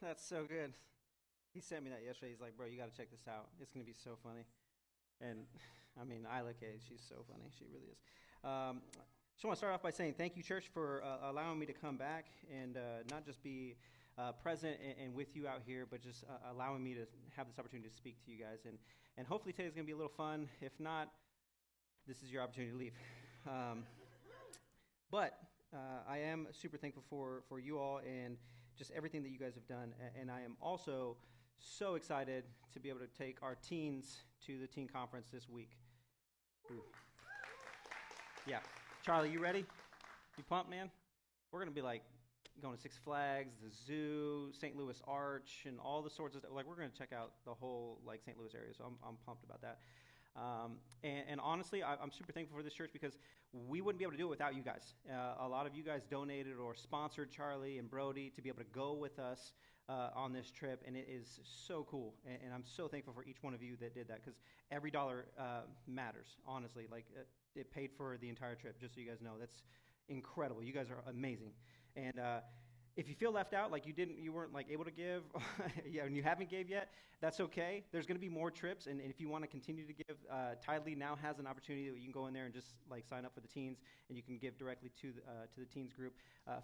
That's so good. He sent me that yesterday. He's like, bro, you got to check this out. It's going to be so funny. And I mean, Isla Kay, she's so funny. She really is. Just want to start off by saying thank you, church, for allowing me to come back and not just be present and with you out here, but just allowing me to have this opportunity to speak to you guys. And hopefully today's going to be a little fun. If not, this is your opportunity to leave. But I am super thankful for you all and just everything that you guys have done. And I am also so excited to be able to take our teens to the teen conference this week. Ooh. Yeah. Charlie, you ready? You pumped, man? We're going to be like going to Six Flags, the zoo, St. Louis Arch, and all the sorts of stuff. Like, we're going to check out the whole like St. Louis area, so I'm pumped about that. And honestly, I'm super thankful for this church because we wouldn't be able to do it without you guys. A lot of you guys donated or sponsored Charlie and Brody to be able to go with us on this trip, and it is so cool. And I'm so thankful for each one of you that did that because every dollar matters, honestly. Like, it paid for the entire trip, just so you guys know. That's incredible. You guys are amazing. And if you feel left out, like you weren't like able to give, yeah, and you haven't gave yet, that's okay. There's going to be more trips, and if you want to continue to give, Tidely now has an opportunity that you can go in there and just like sign up for the teens, and you can give directly to the teens group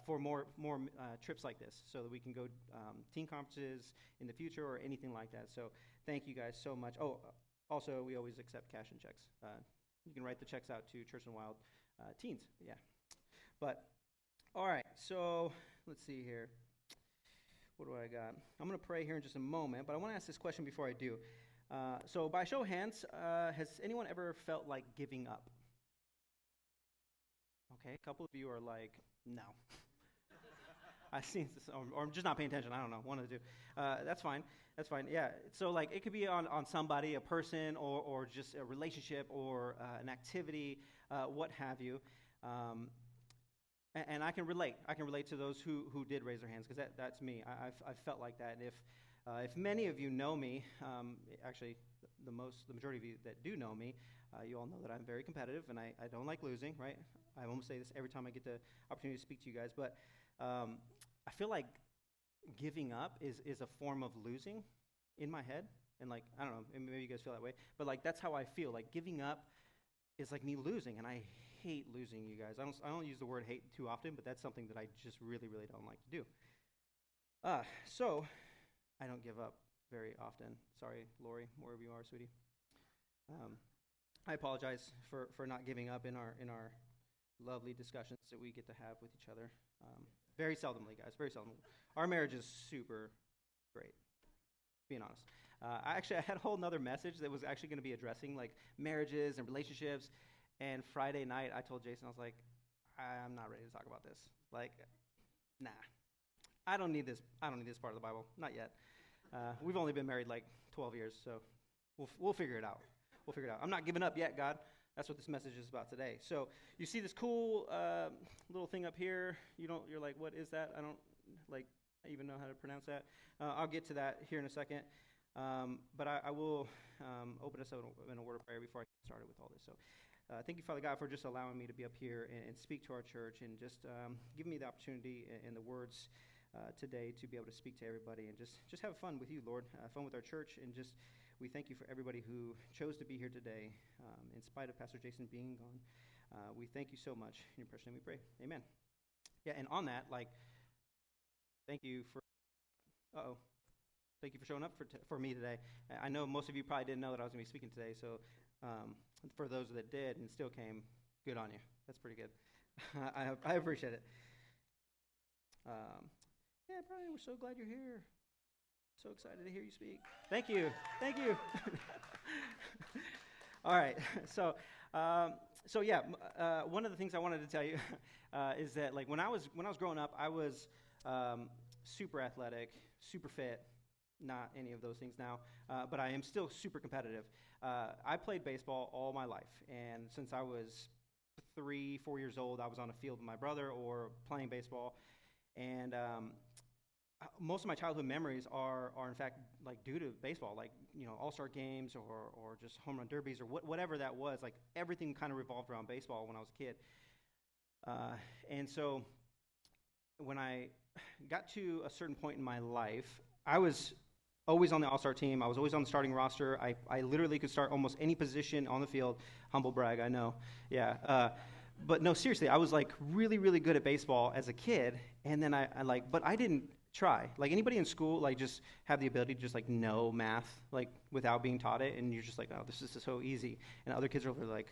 for more trips like this, so that we can go teen conferences in the future or anything like that. So thank you guys so much. Oh, also we always accept cash and checks. You can write the checks out to Church and Wild Teens. Yeah, but all right, so. Let's see here. What do I got? I'm going to pray here in just a moment, but I want to ask this question before I do. So by show of hands, has anyone ever felt like giving up? Okay, a couple of you are like, no. I see, or I'm just not paying attention. I don't know, one of the two. That's fine. That's fine. Yeah, so like it could be on somebody, a person, or just a relationship, or an activity, what have you. And I can relate. I can relate to those who did raise their hands because that's me. I've felt like that. And if many of you know me, actually the majority of you that do know me, you all know that I'm very competitive and I don't like losing. Right? I almost say this every time I get the opportunity to speak to you guys. But I feel like giving up is a form of losing in my head. And like I don't know, maybe you guys feel that way. But like that's how I feel. Like giving up is like me losing, and I hate losing, you guys. I don't use the word hate too often, but that's something that I just really, really don't like to do. So I don't give up very often. Sorry, Lori, wherever you are, sweetie. I apologize for not giving up in our lovely discussions that we get to have with each other. Very seldomly, guys, very seldom. Our marriage is super great, being honest. I had a whole nother message that was actually going to be addressing like marriages and relationships. And Friday night, I told Jason, I was like, I'm not ready to talk about this. Like, nah, I don't need this. I don't need this part of the Bible, not yet. We've only been married like 12 years, so we'll figure it out. We'll figure it out. I'm not giving up yet, God. That's what this message is about today. So you see this cool little thing up here. You're like, what is that? I don't like even know how to pronounce that. I'll get to that here in a second. But I will open us up in a word of prayer before I get started with all this. So. Thank you, Father God, for just allowing me to be up here and speak to our church and just giving me the opportunity and the words today to be able to speak to everybody and just have fun with you, Lord, fun with our church. And just we thank you for everybody who chose to be here today in spite of Pastor Jason being gone. We thank you so much. In your precious name we pray. Amen. Yeah, and on that, like, thank you for showing up for me today. I know most of you probably didn't know that I was going to be speaking today, so for those that did and still came, good on you. That's pretty good. I appreciate it. Yeah, Bryan, we're so glad you're here. So excited to hear you speak. Thank you. Thank you. All right. So yeah, one of the things I wanted to tell you is that like when I was growing up, I was super athletic, super fit. Not any of those things now, but I am still super competitive. I played baseball all my life, and since I was 3-4 years old, I was on a field with my brother or playing baseball, and most of my childhood memories are in fact like due to baseball, like all-star games or just home run derbies or whatever that was. Like everything kind of revolved around baseball when I was a kid, and so when I got to a certain point in my life, I was always on the all-star team. I was always on the starting roster. I literally could start almost any position on the field. Humble brag, I know. Yeah. But no, seriously, I was like really, really good at baseball as a kid. And then but I didn't try. Like anybody in school, like just have the ability to just like know math, like without being taught it. And you're just like, oh, this is so easy. And other kids are like,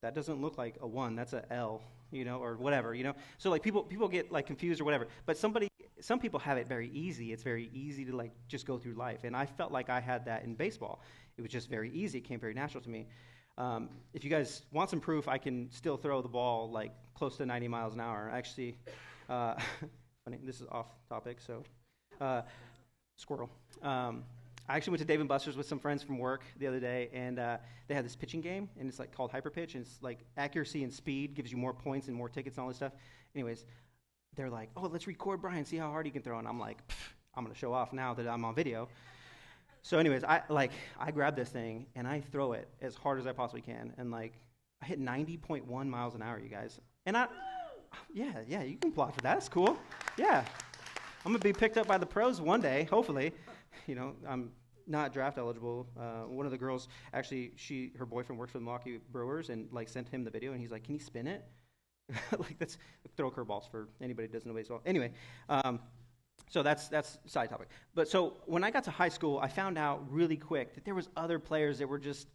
that doesn't look like a 1, that's a L, or whatever, So like people get like confused or whatever. But some people have it very easy. It's very easy to like just go through life. And I felt like I had that in baseball. It was just very easy. It came very natural to me. If you guys want some proof, I can still throw the ball like close to 90 miles an hour. Actually, funny, this is off topic, so squirrel. I actually went to Dave & Buster's with some friends from work the other day, and they had this pitching game, and it's like called Hyper Pitch, and it's like accuracy and speed gives you more points and more tickets and all this stuff. Anyways, they're like, oh, let's record Bryan, see how hard he can throw. And I'm like, I'm going to show off now that I'm on video. So anyways, I grab this thing, and I throw it as hard as I possibly can, and like I hit 90.1 miles an hour, you guys. And yeah, you can applaud for that. That's cool. Yeah. I'm going to be picked up by the pros one day, hopefully. I'm not draft eligible. One of the girls, actually, her boyfriend works for the Milwaukee Brewers, and like sent him the video, and he's like, "Can you spin it?" Like that's throw curveballs for anybody who doesn't know baseball. Anyway, so that's side topic. But so when I got to high school, I found out really quick that there was other players that were just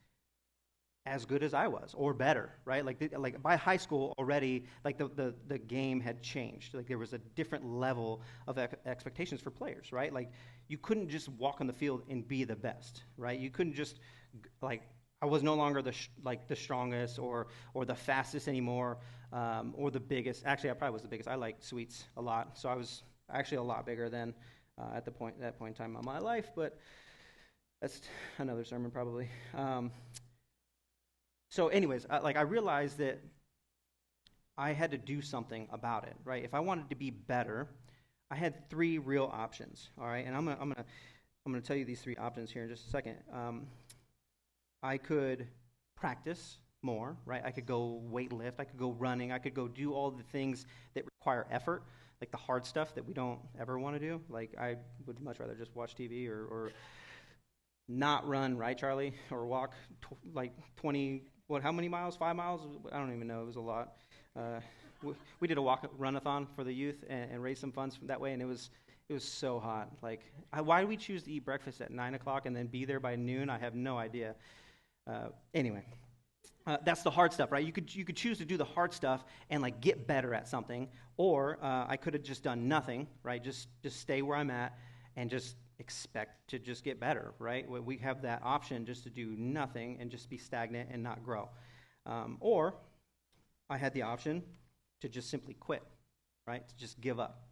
as good as I was, or better, right? Like by high school already, like the game had changed. Like there was a different level of expectations for players, right? Like you couldn't just walk on the field and be the best, right? You couldn't just I was no longer the strongest or the fastest anymore, or the biggest. Actually, I probably was the biggest. I liked sweets a lot, so I was actually a lot bigger than at that point in time in my life. But that's another sermon probably. So anyways, I realized that I had to do something about it, right? If I wanted to be better, I had 3 real options, all right? And I'm gonna tell you these 3 options here in just a second. I could practice more, right? I could go weight lift, I could go running, I could go do all the things that require effort, like the hard stuff that we don't ever want to do. Like I would much rather just watch TV or not run, right, Charlie? Or walk like 20. How many miles? 5 miles? I don't even know. It was a lot. We did a run-a-thon for the youth and raised some funds that way, and it was so hot. Like, why do we choose to eat breakfast at 9 o'clock and then be there by noon? I have no idea. Anyway, that's the hard stuff, right? You could choose to do the hard stuff and like get better at something, or I could have just done nothing, right? Just stay where I'm at and just expect to just get better, right? We have that option just to do nothing and just be stagnant and not grow. Or I had the option to just simply quit, right? To just give up.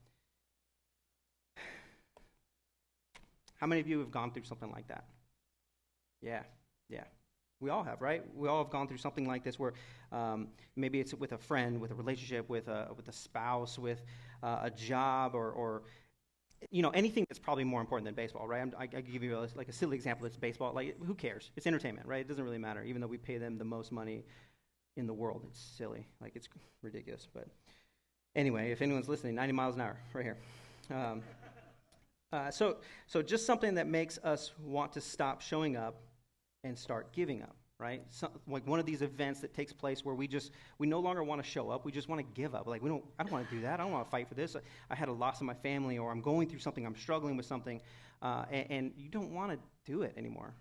How many of you have gone through something like that? Yeah. We all have, right? We all have gone through something like this where maybe it's with a friend, with a relationship, with a spouse, with a job, or anything that's probably more important than baseball, right? I give you a silly example. It's baseball. Like, who cares? It's entertainment, right? It doesn't really matter, even though we pay them the most money in the world. It's silly. Like, it's ridiculous. But anyway, if anyone's listening, 90 miles an hour, right here. So just something that makes us want to stop showing up and start giving up, right? Like one of these events that takes place where we no longer want to show up. We just want to give up. Like, I don't want to do that. I don't want to fight for this. I had a loss in my family, or I'm going through something. I'm struggling with something, and you don't want to do it anymore.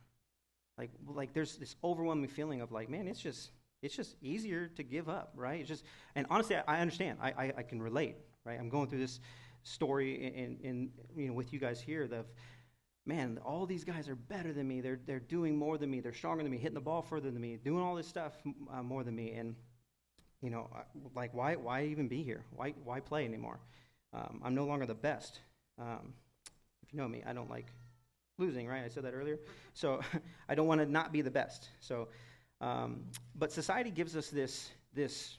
Like there's this overwhelming feeling of like, man, it's just easier to give up, right? It's just, and honestly, I understand. I can relate, right? I'm going through this story in with you guys here of, man, all these guys are better than me. They're doing more than me. They're stronger than me, hitting the ball further than me, doing all this stuff more than me. And like, why even be here? Why play anymore? I'm no longer the best. If you know me, I don't like losing, right? I said that earlier. So I don't want to not be the best. So, but society gives us this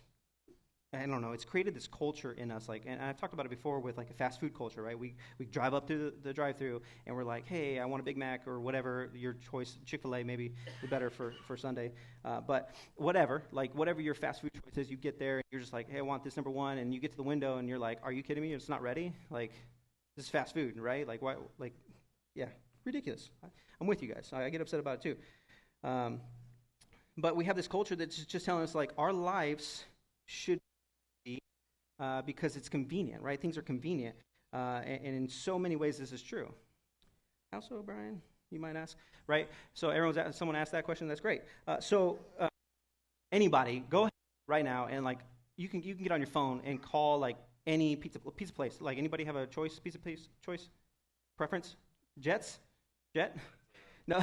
I don't know, it's created this culture in us, like, and I've talked about it before with like a fast food culture, right? We drive up to the drive-through and we're like, hey, I want a Big Mac or whatever your choice. Chick-fil-A maybe the better for Sunday, but whatever, like whatever your fast food choice is, you get there and you're just like, hey, I want this number one, and you get to the window and you're like, are you kidding me? It's not ready. Like, this is fast food, right? Like, why? Like, yeah, ridiculous. I'm with you guys. I get upset about it too. But we have this culture that's just telling us like our lives should be because it's convenient, right? Things are convenient, and in so many ways this is true. How so, Brian? You might ask, right? So someone asked that question. That's great. Anybody, go ahead right now and like you can get on your phone and call like any pizza place. Like, anybody have a pizza place choice preference? Jet? No.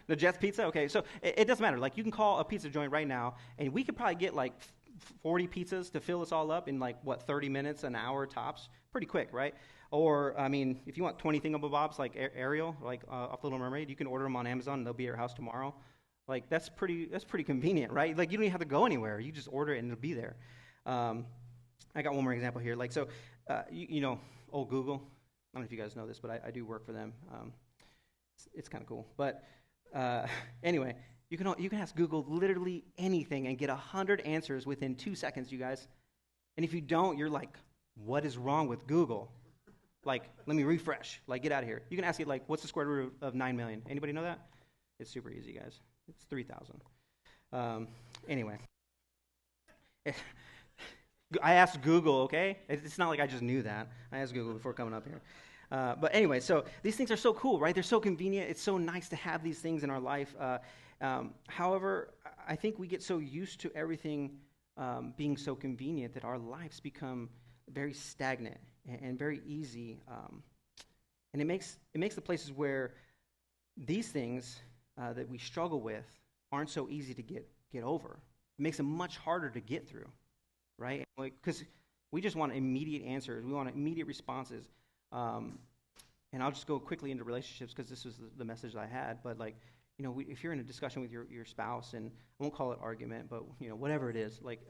The Jets Pizza? Okay, so it doesn't matter. Like, you can call a pizza joint right now, and we could probably get like 40 pizzas to fill us all up in like, 30 minutes, an hour tops? Pretty quick, right? Or, I mean, if you want 20 thingamabobs like Ariel, like off Little Mermaid, you can order them on Amazon, and they'll be at your house tomorrow. Like, that's pretty convenient, right? Like, you don't even have to go anywhere. You just order it, and it'll be there. I got one more example here. Like, so, you know, old Google. I don't know if you guys know this, but I do work for them. It's kind of cool. But anyway, you can ask Google literally anything and get 100 answers within 2 seconds, you guys. And if you don't, you're like, what is wrong with Google? Like, let me refresh. Like, get out of here. You can ask it, like, what's the square root of 9 million? Anybody know that? It's super easy, guys. It's 3,000. Anyway. I asked Google, okay? It's not like I just knew that. I asked Google before coming up here. But anyway, so these things are so cool, right? They're so convenient. It's so nice to have these things in our life. However, I think we get so used to everything being so convenient that our lives become very stagnant and very easy. And it makes the places where these things that we struggle with aren't so easy to get over. It makes them much harder to get through, right? Because we just want immediate answers. We want immediate responses. And I'll just go quickly into relationships because this was the message I had. But like, you know, if you're in a discussion with your spouse, and I won't call it argument, but you know, whatever it is, like,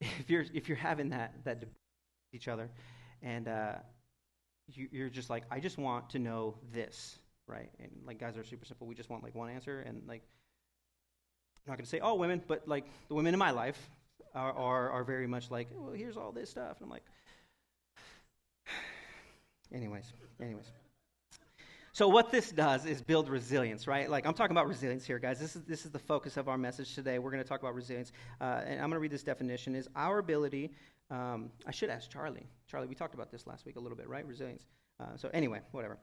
if you're having that debate with each other, and you're just like, I just want to know this, right? And like, guys are super simple. We just want like one answer, and like, I'm not going to say all women, but like the women in my life are very much like, well, here's all this stuff, and I'm like. Anyways. So what this does is build resilience, right? Like, I'm talking about resilience here, guys. This is the focus of our message today. We're going to talk about resilience. And I'm going to read this definition. Is our ability, I should ask Charlie. Charlie, we talked about this last week a little bit, right? Resilience. So anyway, whatever.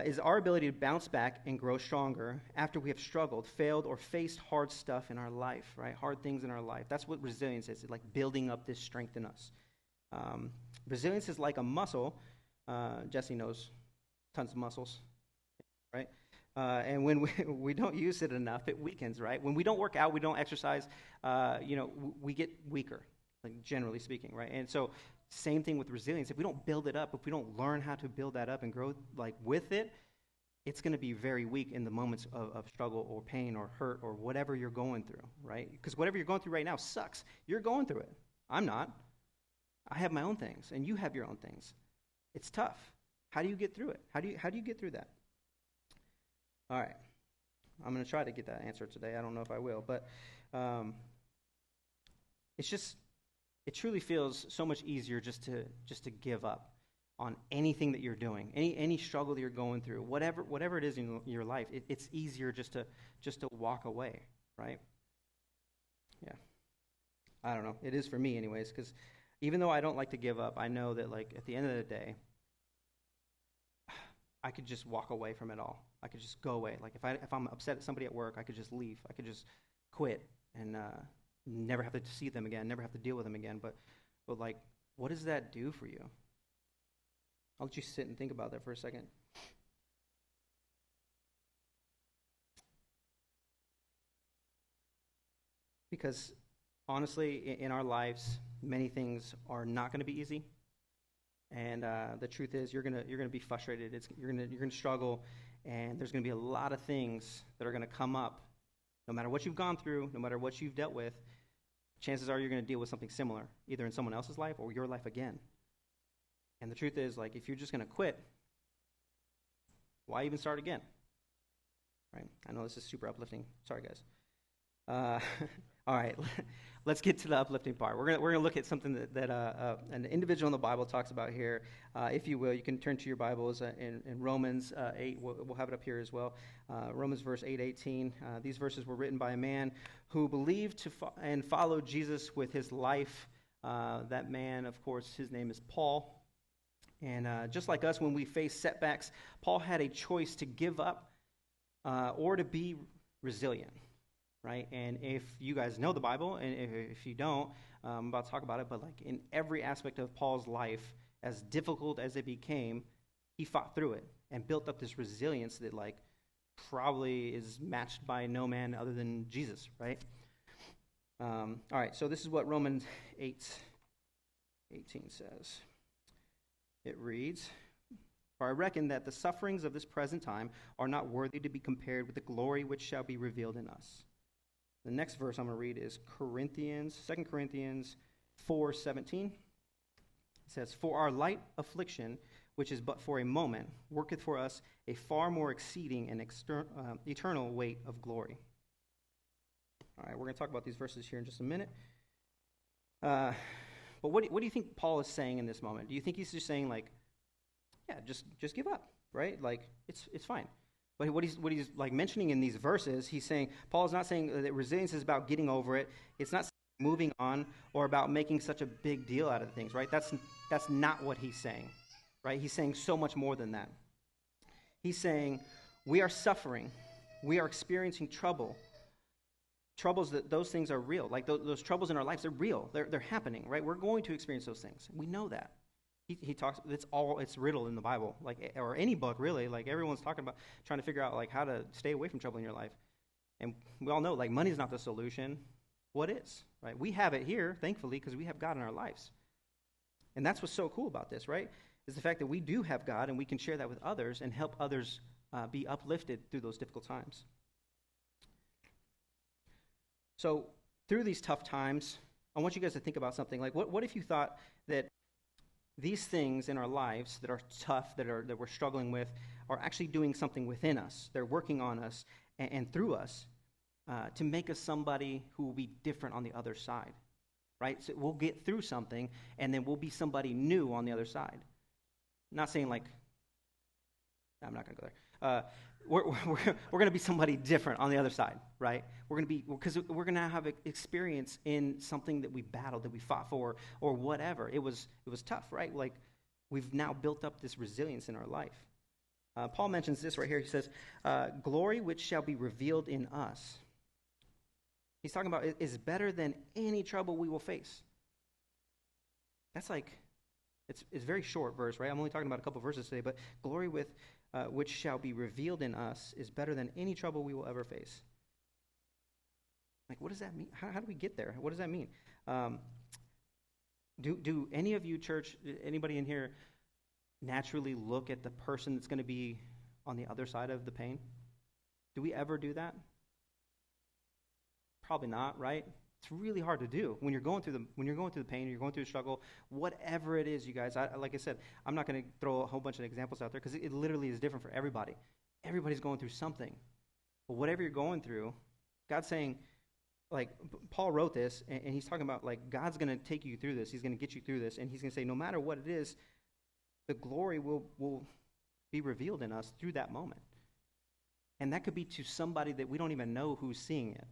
Is our ability to bounce back and grow stronger after we have struggled, failed, or faced hard stuff in our life, right? Hard things in our life. That's what resilience is. It's like building up this strength in us. Resilience is like a muscle. Jesse knows tons of muscles, right? And when we don't use it enough, it weakens, right? When we don't work out, we don't exercise, we get weaker, like generally speaking, right? And so same thing with resilience. If we don't build it up, if we don't learn how to build that up and grow like with it, it's going to be very weak in the moments of struggle or pain or hurt or whatever you're going through, right? Because whatever you're going through right now sucks. You're going through it. I'm not. I have my own things, and you have your own things. It's tough. How do you get through it? How do you get through that? All right. I'm going to try to get that answer today. I don't know if I will, but it truly feels so much easier just to give up on anything that you're doing, any struggle that you're going through, whatever it is in your life. It's easier just to walk away, right? Yeah. I don't know. It is for me, anyways, because even though I don't like to give up, I know that, like, at the end of the day, I could just walk away from it all. I could just go away. Like, if I'm upset at somebody at work, I could just leave. I could just quit and never have to see them again, never have to deal with them again. But like, what does that do for you? I'll let you sit and think about that for a second. Because honestly, in our lives, many things are not going to be easy, and the truth is, you're gonna be frustrated. You're gonna struggle, and there's gonna be a lot of things that are gonna come up, no matter what you've gone through, no matter what you've dealt with. chances are you're going to deal with something similar, either in someone else's life or your life again. And the truth is, like, if you're just going to quit, why even start again? Right? I know this is super uplifting. Sorry, guys. All right, let's get to the uplifting part. We're gonna look at something that an individual in the Bible talks about here. If you will, you can turn to your Bibles in Romans 8. We'll have it up here as well. Romans verse 8:18. These verses were written by a man who believed and followed Jesus with his life. That man, of course, his name is Paul. And just like us, when we face setbacks, Paul had a choice to give up or to be resilient. Right? And if you guys know the Bible, and if you don't, I'm about to talk about it, but like in every aspect of Paul's life, as difficult as it became, he fought through it and built up this resilience that like probably is matched by no man other than Jesus, right? All right, so this is what Romans 8:18 says. It reads, "For I reckon that the sufferings of this present time are not worthy to be compared with the glory which shall be revealed in us." The next verse I'm going to read is 2 Corinthians 4:17. It says, "For our light affliction, which is but for a moment, worketh for us a far more exceeding and eternal weight of glory." All right, we're going to talk about these verses here in just a minute. But what do you think Paul is saying in this moment? Do you think he's just saying, like, yeah, just give up, right? Like, it's fine. But what he's like mentioning in these verses, he's saying, Paul is not saying that resilience is about getting over it. It's not moving on or about making such a big deal out of things, right? That's not what he's saying, right? He's saying so much more than that. He's saying we are suffering. We are experiencing trouble. Troubles, those things are real. Like those troubles in our lives, they're real. They're happening, right? We're going to experience those things. We know that. He talks. It's riddled in the Bible, like, or any book really. Like, everyone's talking about trying to figure out like how to stay away from trouble in your life, and we all know like money's not the solution. What is, right? We have it here, thankfully, because we have God in our lives, and that's what's so cool about this, right? Is the fact that we do have God, and we can share that with others and help others be uplifted through those difficult times. So through these tough times, I want you guys to think about something. Like, what if you thought that these things in our lives that are tough, that we're struggling with, are actually doing something within us. They're working on us and through us to make us somebody who will be different on the other side, right? So we'll get through something, and then we'll be somebody new on the other side. Not saying like, I'm not going to go there. We're going to be somebody different on the other side, right? Because we're going to have experience in something that we battled, that we fought for, or whatever. It was tough, right? Like, we've now built up this resilience in our life. Paul mentions this right here. He says, "Glory which shall be revealed in us." He's talking about is better than any trouble we will face. That's like, it's a very short verse, right? I'm only talking about a couple verses today, but glory which shall be revealed in us is better than any trouble we will ever face. Like, what does that mean? How do we get there? What does that mean? Do any of you, church, anybody in here, naturally look at the person that's going to be on the other side of the pain? Do we ever do that? Probably not, right? It's really hard to do when you're going through the pain, you're going through the struggle, whatever it is, you guys. Like I said, I'm not going to throw a whole bunch of examples out there because it literally is different for everybody. Everybody's going through something. But whatever you're going through, God's saying, like, Paul wrote this, and he's talking about, like, God's going to take you through this. He's going to get you through this, and he's going to say, no matter what it is, the glory will be revealed in us through that moment. And that could be to somebody that we don't even know who's seeing it.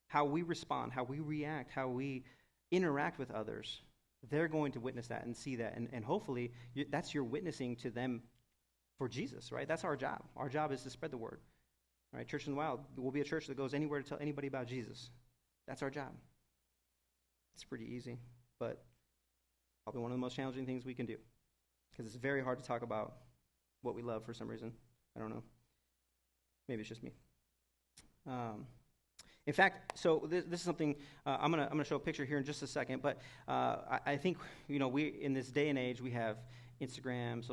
How we respond, how we react, how we interact with others, they're going to witness that and see that. And hopefully, that's your witnessing to them for Jesus, right? That's our job. Our job is to spread the word. Right? Church in the Wild will be a church that goes anywhere to tell anybody about Jesus. That's our job. It's pretty easy, but probably one of the most challenging things we can do, because it's very hard to talk about what we love for some reason. I don't know. Maybe it's just me. In fact, so this is something I'm gonna show a picture here in just a second. But I think, we in this day and age, we have Instagram,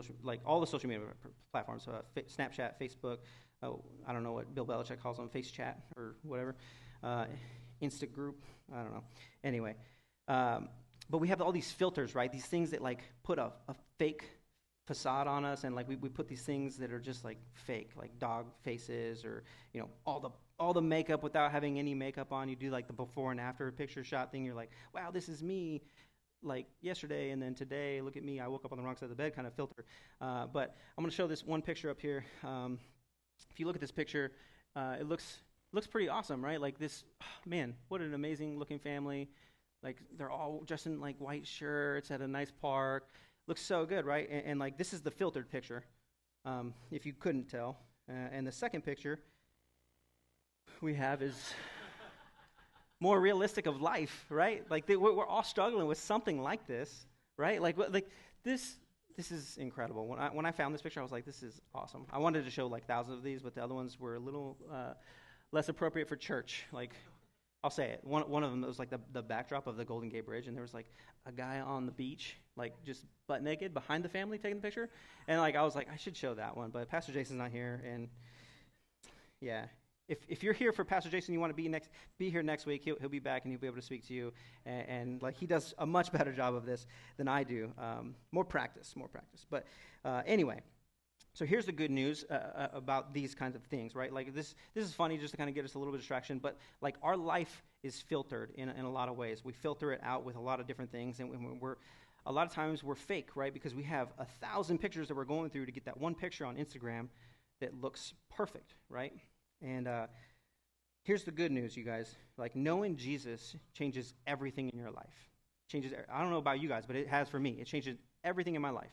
all the social media platforms, Snapchat, Facebook. I don't know what Bill Belichick calls them, Face Chat or whatever. Insta group. I don't know. Anyway, but we have all these filters, right? These things that like put a fake facade on us, and like we put these things that are just like fake, like dog faces, or all the makeup without having any makeup on. You do like the before and after picture shot thing. You're like, wow, this is me, like yesterday, and then today, look at me, I woke up on the wrong side of the bed kind of filter. But I'm going to show this one picture up here. If you look at this picture, it looks pretty awesome, right? Like this, man, what an amazing looking family. Like they're all dressed in like white shirts at a nice park. Looks so good, right? And like this is the filtered picture, if you couldn't tell. And the second picture we have is more realistic of life, right? Like we're all struggling with something like this, right? Like this is incredible. When I found this picture, I was like, this is awesome. I wanted to show like thousands of these, but the other ones were a little less appropriate for church. Like, I'll say it. One of them was like the backdrop of the Golden Gate Bridge, and there was like a guy on the beach, like just butt naked behind the family taking the picture. And like I was like, I should show that one, but Pastor Jason's not here, and yeah. If you're here for Pastor Jason, you want to be here next week, he'll be back and he'll be able to speak to you. And like he does a much better job of this than I do. More practice. But anyway, so here's the good news about these kinds of things, right? Like this is funny just to kind of get us a little bit of distraction, but like our life is filtered in a lot of ways. We filter it out with a lot of different things, and a lot of times we're fake, right? Because we have 1,000 pictures that we're going through to get that one picture on Instagram that looks perfect, right? And here's the good news, you guys. Like knowing Jesus changes everything in your life. I don't know about you guys, but it has for me. It changes everything in my life.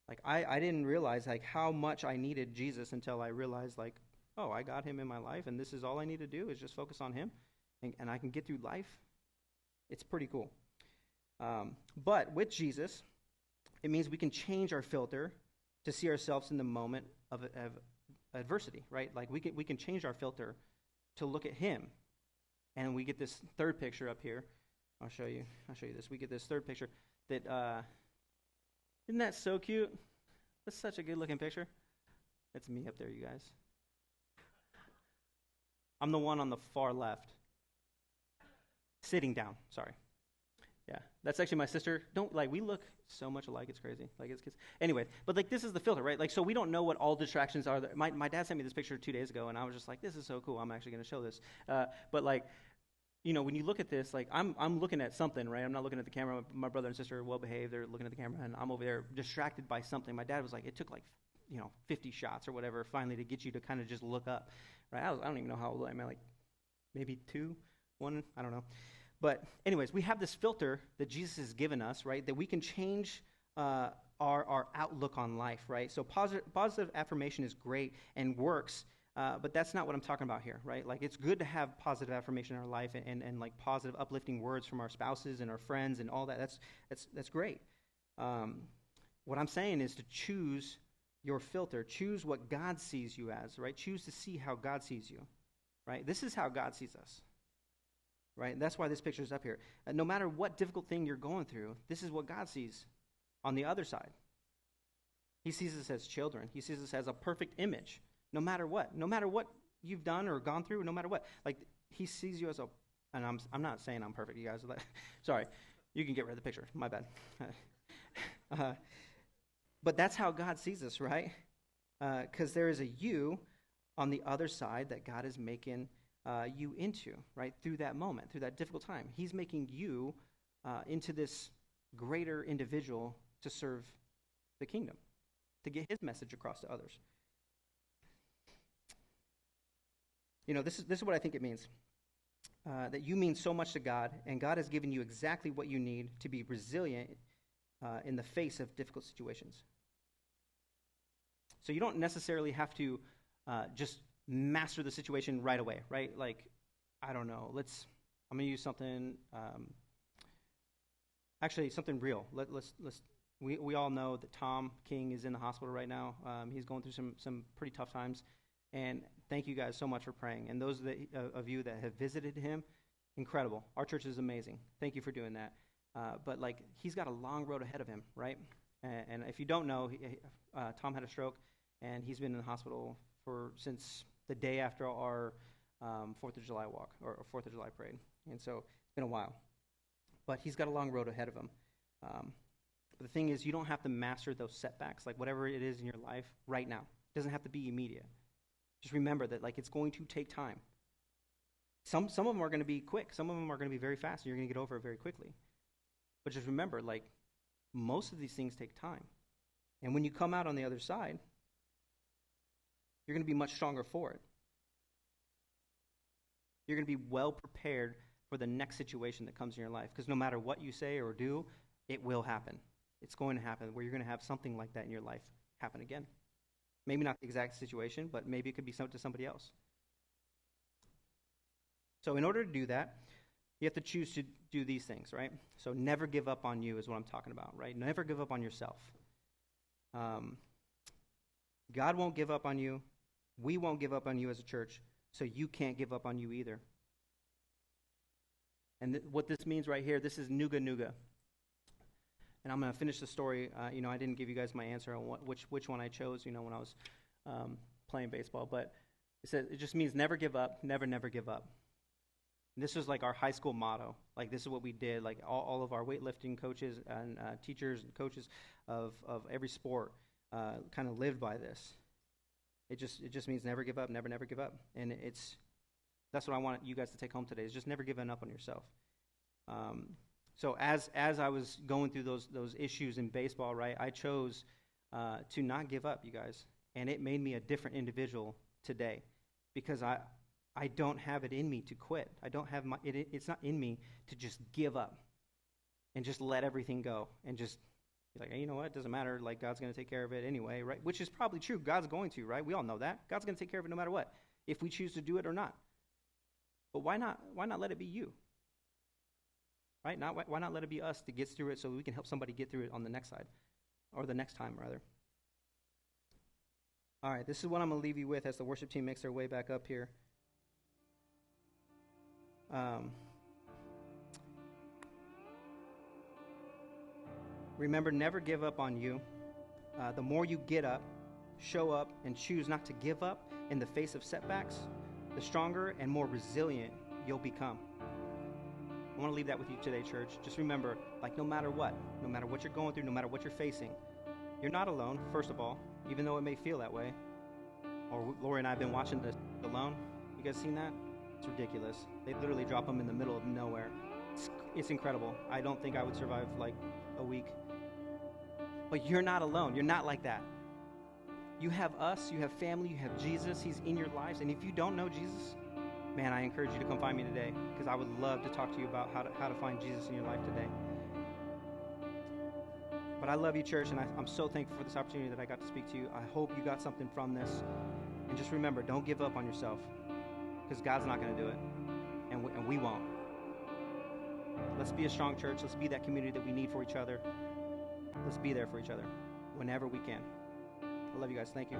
Like I didn't realize like how much I needed Jesus until I realized like, oh, I got him in my life, and this is all I need to do is just focus on him, and I can get through life. It's pretty cool. But with Jesus, it means we can change our filter to see ourselves in the moment of adversity, right? Like we can change our filter to look at him, and we get this third picture up here. I'll show you this. We get this third picture that isn't that so cute? That's such a good looking picture. That's me up there, you guys. I'm the one on the far left, sitting down. Sorry. Yeah, that's actually my sister. We look so much alike, it's crazy. Like, it's kids. Anyway, but like this is the filter, right? Like, so we don't know what all distractions are. My dad sent me this picture 2 days ago, and I was just like, this is so cool. I'm actually going to show this. But like, when you look at this, like I'm looking at something, right? I'm not looking at the camera. My brother and sister are well behaved. They're looking at the camera, and I'm over there distracted by something. My dad was like, it took like 50 shots or whatever finally to get you to kind of just look up, right? I don't even know how old I am. Like maybe 2, 1, I don't know. But anyways, we have this filter that Jesus has given us, right, that we can change our outlook on life, right? So positive affirmation is great and works, but that's not what I'm talking about here, right? Like it's good to have positive affirmation in our life and like positive uplifting words from our spouses and our friends and all that. That's great. What I'm saying is to choose your filter. Choose what God sees you as, right? Choose to see how God sees you, right? This is how God sees us. Right? And that's why this picture is up here. No matter what difficult thing you're going through, this is what God sees on the other side. He sees us as children. He sees us as a perfect image, no matter what. No matter what you've done or gone through, no matter what. Like, he sees you as a, and I'm not saying I'm perfect, you guys. Sorry. You can get rid of the picture. My bad. But that's how God sees us, right? Because there is a you on the other side that God is making you into, right, through that moment, through that difficult time. He's making you into this greater individual to serve the kingdom, to get his message across to others. This is what I think it means, that you mean so much to God, and God has given you exactly what you need to be resilient in the face of difficult situations. So you don't necessarily have to just master the situation right away, right? Like, I don't know. I'm going to use something, actually something real. We all know that Tom King is in the hospital right now. He's going through some pretty tough times, and thank you guys so much for praying. And those of you that have visited him, incredible. Our church is amazing. Thank you for doing that. But like, he's got a long road ahead of him, right? And if you don't know, Tom had a stroke, and he's been in the hospital since the day after our 4th of July walk or 4th of July parade. And so it's been a while. But he's got a long road ahead of him. But the thing is, you don't have to master those setbacks, like whatever it is in your life right now. It doesn't have to be immediate. Just remember that like it's going to take time. Some of them are going to be quick. Some of them are going to be very fast, and you're going to get over it very quickly. But just remember, like, most of these things take time. And when you come out on the other side, you're going to be much stronger for it. You're going to be well prepared for the next situation that comes in your life. Because no matter what you say or do, it will happen. It's going to happen where you're going to have something like that in your life happen again. Maybe not the exact situation, but maybe it could be to somebody else. So in order to do that, you have to choose to do these things, right? So never give up on you is what I'm talking about, right? Never give up on yourself. God won't give up on you. We won't give up on you as a church, so you can't give up on you either. And what this means right here, this is nuga nuga. And I'm going to finish the story. I didn't give you guys my answer on which one I chose, when I was playing baseball. But it just means never give up, never give up. And this was like our high school motto. Like this is what we did. Like all of our weightlifting coaches and teachers and coaches of every sport kind of lived by this. It just means never give up, never give up. And that's what I want you guys to take home today, is just never giving up on yourself. So as I was going through those issues in baseball, right, I chose to not give up, you guys. And it made me a different individual today, because I don't have it in me to quit. I don't have it's not in me to just give up and just let everything go and just be like, hey, you know what, it doesn't matter, like God's going to take care of it anyway, right? Which is probably true. God's going to, right? We all know that. God's going to take care of it no matter what, if we choose to do it or not. But why not let it be you? Right? Why not let it be us that gets through it so we can help somebody get through it on the next side, or the next time, rather. All right, this is what I'm going to leave you with as the worship team makes their way back up here. Remember, never give up on you. The more you get up, show up, and choose not to give up in the face of setbacks, the stronger and more resilient you'll become. I want to leave that with you today, church. Just remember, like no matter what you're going through, no matter what you're facing, you're not alone, first of all, even though it may feel that way. Or Lori and I have been watching this alone. You guys seen that? It's ridiculous. They literally drop them in the middle of nowhere. It's incredible. I don't think I would survive like a week. But you're not alone. You're not like that. You have us, you have family, you have Jesus. He's in your lives. And if you don't know Jesus, man, I encourage you to come find me today, because I would love to talk to you about how to find Jesus in your life today. But I love you, church, and I'm so thankful for this opportunity that I got to speak to you. I hope you got something from this. And just remember, don't give up on yourself, because God's not going to do it, and we won't. Let's be a strong church. Let's be that community that we need for each other. Let's be there for each other whenever we can. I love you guys. Thank you.